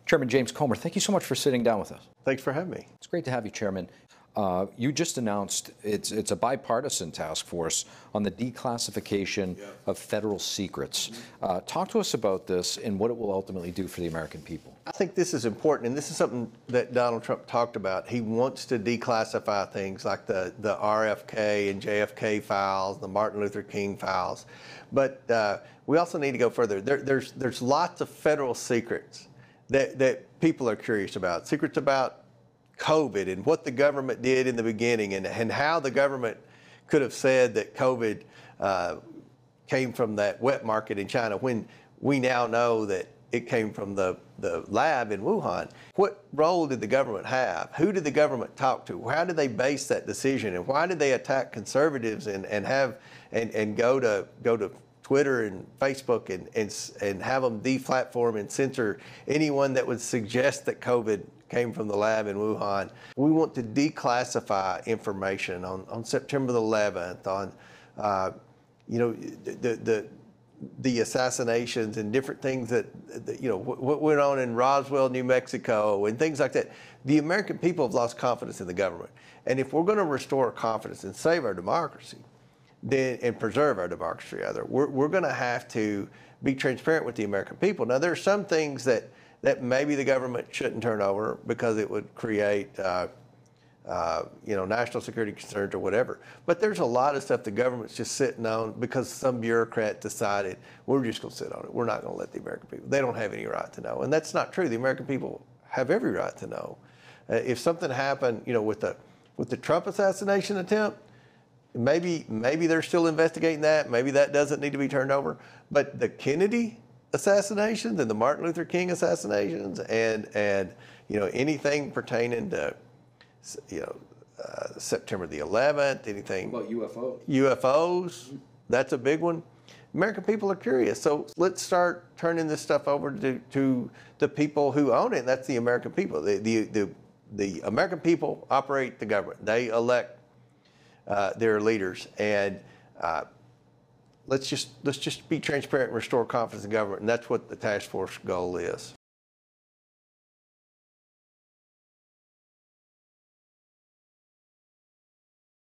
Chairman James Comer, thank you so much for sitting down with us. Thanks for having me. It's great to have you, Chairman. You just announced it's a bipartisan task force on the declassification of federal secrets. Talk to us about this and what it will ultimately do for the American people. I think this is important, and this is something that Donald Trump talked about. He wants to declassify things like the RFK and JFK files, the Martin Luther King files. But we also need to go further. There's lots of federal secrets that people are curious about. Secrets about COVID and what the government did in the beginning and how the government could have said that COVID came from that wet market in China when we now know that it came from the lab in Wuhan. What role did the government have? Who did the government talk to? How did they base that decision? And why did they attack conservatives and go to Twitter and Facebook and have them deplatform and censor anyone that would suggest that COVID came from the lab in Wuhan? We want to declassify information on September the 11th, on the assassinations and different things that what went on in Roswell, New Mexico, and things like that. The American people have lost confidence in the government, and if we're going to restore confidence and save our democracy, and preserve our democracy, rather, we're going to have to be transparent with the American people. Now, there are some things that maybe the government shouldn't turn over because it would create, national security concerns or whatever. But there's a lot of stuff the government's just sitting on because some bureaucrat decided we're just going to sit on it. We're not going to let the American people. They don't have any right to know, and that's not true. The American people have every right to know. If something happened, with the Trump assassination attempt. Maybe they're still investigating that. Maybe that doesn't need to be turned over. But the Kennedy assassinations and the Martin Luther King assassinations and anything pertaining to September the 11th, anything What about UFOs? UFOs, that's a big one. American people are curious. So let's start turning this stuff over to the people who own it. And that's the American people. The American people operate the government. They elect their leaders, and let's just be transparent and restore confidence in government, and that's what the task force goal is.